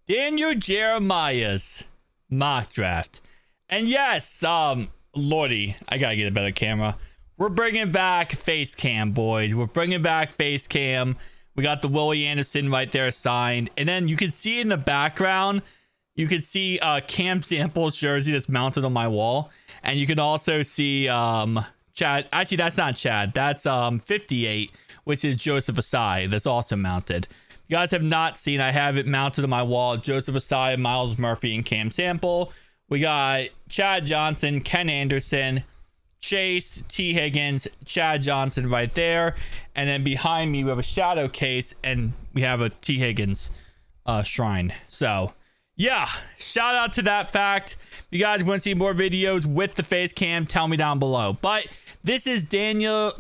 Daniel Jeremiah's mock draft. And yes, Lordy, I gotta get a better camera. We're bringing back face cam, boys. We're bringing back face cam. We got the Willie Anderson right there signed. And then you can see in the background, you can see Cam Sample's jersey that's mounted on my wall. And you can also see Chad. Actually, that's not Chad. That's 58, which is Joseph Asai. That's also mounted. If you guys have not seen, I have it mounted on my wall. Joseph Asai, Miles Murphy, and Cam Sample. We got Chad Johnson, Ken Anderson, Chase, T. Higgins, Chad Johnson right there. And then behind me, we have a shadow case, and we have a T. Higgins shrine. So, yeah, shout out to that fact. If you guys want to see more videos with the face cam, tell me down below. But this is Daniel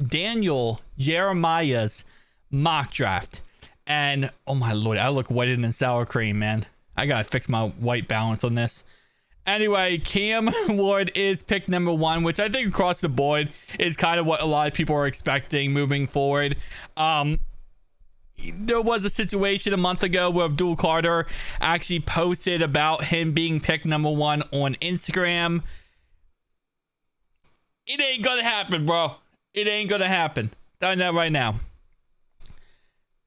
Jeremiah's mock draft. And, oh my lord, I look whiter than sour cream, man. I gotta fix my white balance on this. Anyway, Cam Ward is pick number 1, which I think across the board is kind of what a lot of people are expecting moving forward. There was a situation a month ago where Abdul Carter actually posted about him being pick number 1 on Instagram. It ain't gonna happen, bro. It ain't gonna happen. Telling that right now.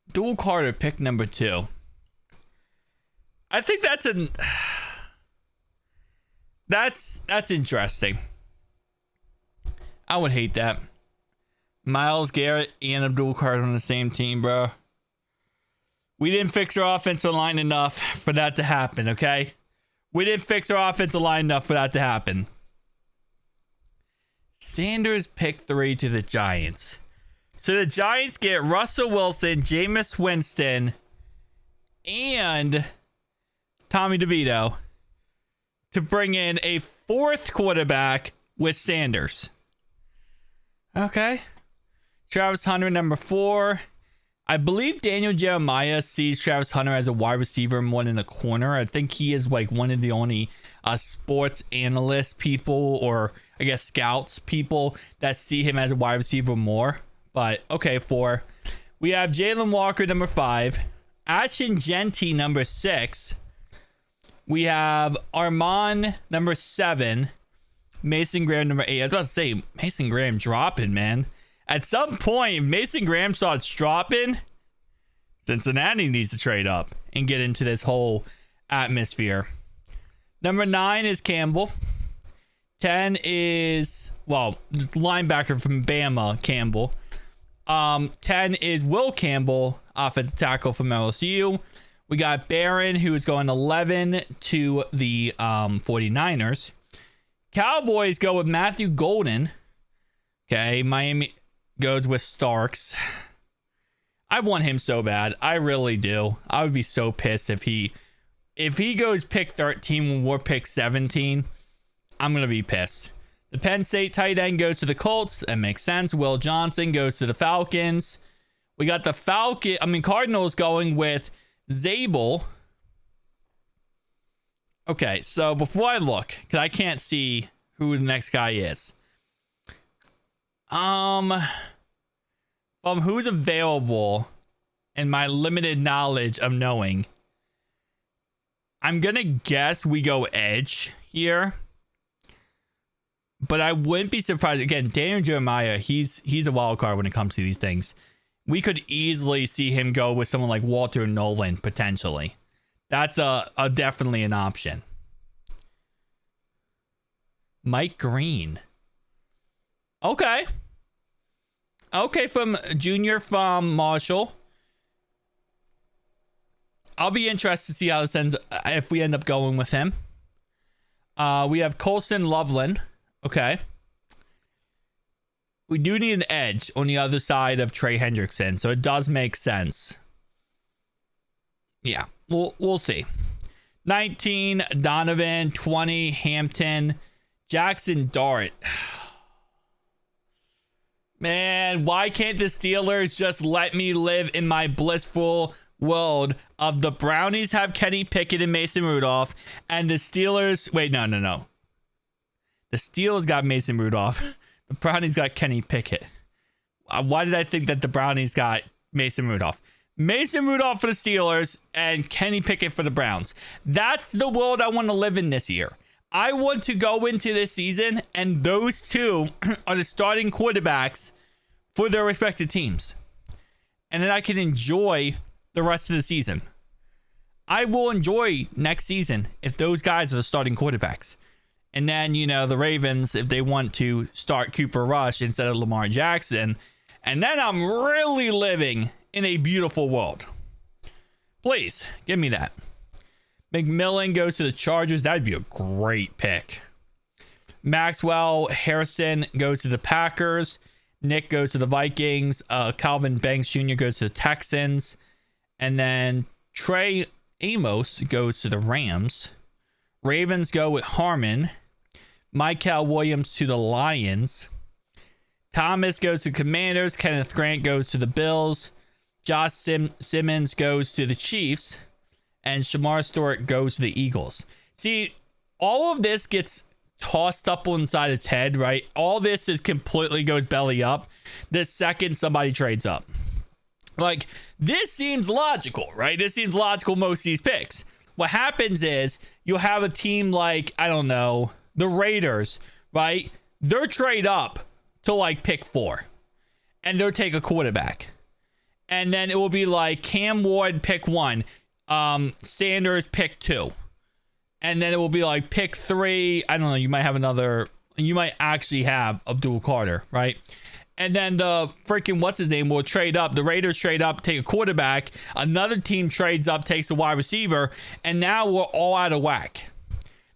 Abdul Carter pick number 2. I think that's that's interesting. I would hate that. Myles Garrett and Abdul Carter on the same team, bro. We didn't fix our offensive line enough for that to happen, okay? We didn't fix our offensive line enough for that to happen. Sanders pick 3 to the Giants. So the Giants get Russell Wilson, Jameis Winston, and Tommy DeVito to bring in a 4th quarterback with Sanders. Okay. Travis Hunter, number 4. I believe Daniel Jeremiah sees Travis Hunter as a wide receiver more than a corner. I think he is like one of the only sports analyst people, or I guess scouts people, that see him as a wide receiver more. But okay, 4. We have Jalen Walker, number 5. Ashton Genty, number 6. We have Armand, number 7. Mason Graham, number 8. I was about to say, Mason Graham dropping, man. At some point, if Mason Graham starts dropping, Cincinnati needs to trade up and get into this whole atmosphere. Number 9 is Campbell. 10 is, well, linebacker from Bama, Campbell. 10 is Will Campbell, offensive tackle from LSU. We got Barron, who is going 11 to the 49ers. Cowboys go with Matthew Golden. Okay, Miami goes with Starks. I want him so bad. I really do. I would be so pissed if he goes pick 13 when we're pick 17. I'm going to be pissed. The Penn State tight end goes to the Colts. That makes sense. Will Johnson goes to the Falcons. We got the Cardinals going with Zabel. Okay, so before I look, because I can't see who the next guy is. From who's available and my limited knowledge of knowing, I'm gonna guess we go edge here. But I wouldn't be surprised. Again, Daniel Jeremiah, he's a wild card when it comes to these things. We could easily see him go with someone like Walter Nolan, potentially. That's a definitely an option. Mike Green. Okay, from Junior from Marshall. I'll be interested to see how this ends if we end up going with him. We have Colson Loveland. Okay. We do need an edge on the other side of Trey Hendrickson, so it does make sense. Yeah, we'll see. 19, Donovan. 20, Hampton. Jackson Dart. Man, why can't the Steelers just let me live in my blissful world of the Brownies have Kenny Pickett and Mason Rudolph, and the Steelers... Wait, no. The Steelers got Mason Rudolph. The Brownies got Kenny Pickett. Why did I think that the Brownies got Mason Rudolph? Mason Rudolph for the Steelers, and Kenny Pickett for the Browns. That's the world I want to live in this year. I want to go into this season, and those two are the starting quarterbacks for their respective teams. And then I can enjoy the rest of the season. I will enjoy next season if those guys are the starting quarterbacks. And then, the Ravens, if they want to start Cooper Rush instead of Lamar Jackson. And then I'm really living in a beautiful world. Please, give me that. McMillan goes to the Chargers. That'd be a great pick. Maxwell Harrison goes to the Packers. Nick goes to the Vikings. Calvin Banks Jr. goes to the Texans. And then Trey Amos goes to the Rams. Ravens go with Harmon. Michael Williams to the Lions. Thomas goes to Commanders. Kenneth Grant goes to the Bills. Josh Simmons goes to the Chiefs. And Shamar Stewart goes to the Eagles. See, all of this gets tossed up inside its head, right? All this is completely goes belly up the second somebody trades up. Like, this seems logical, right? This seems logical, most of these picks. What happens is you'll have a team like, I don't know, the Raiders, right? They're trade up to like pick 4. And they'll take a quarterback. And then it will be like Cam Ward pick 1. Sanders pick 2. And then it will be like pick 3. I don't know. You might have another. You might actually have Abdul Carter, right? And then the freaking what's his name will trade up. The Raiders trade up, take a quarterback. Another team trades up, takes a wide receiver. And now we're all out of whack.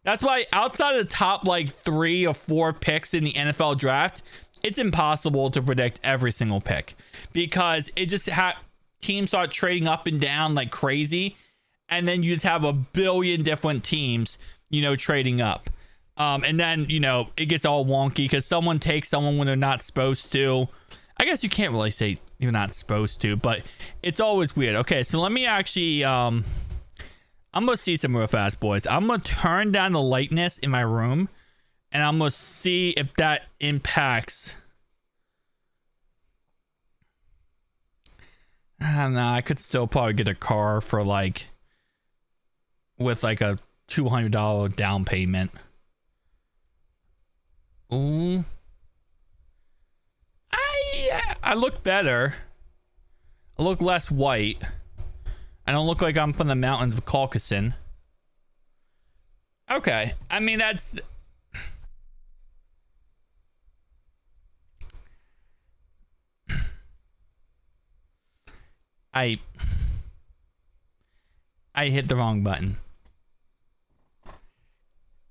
That's why outside of the top like 3 or 4 picks in the NFL draft, it's impossible to predict every single pick because it just teams start trading up and down like crazy. And then you just have a billion different teams, trading up. And then, it gets all wonky because someone takes someone when they're not supposed to. I guess you can't really say you're not supposed to, but it's always weird. Okay, so let me actually, I'm going to see some real fast, boys. I'm going to turn down the lightness in my room, and I'm going to see if that impacts. I don't know. I could still probably get a car for with like a $200 down payment. Ooh. I look better. I look less white. I don't look like I'm from the mountains of Caucasus. Okay. I mean, that's... I hit the wrong button.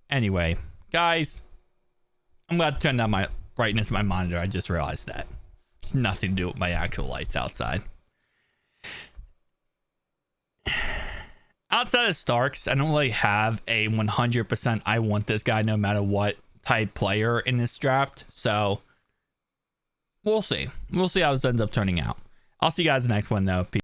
Anyway, guys, I'm going to turn down my brightness of my monitor. I just realized that. It's nothing to do with my actual lights outside. Outside of Starks, I don't really have a 100% I want this guy no matter what type player in this draft. So we'll see. We'll see how this ends up turning out. I'll see you guys in the next one, though. Peace.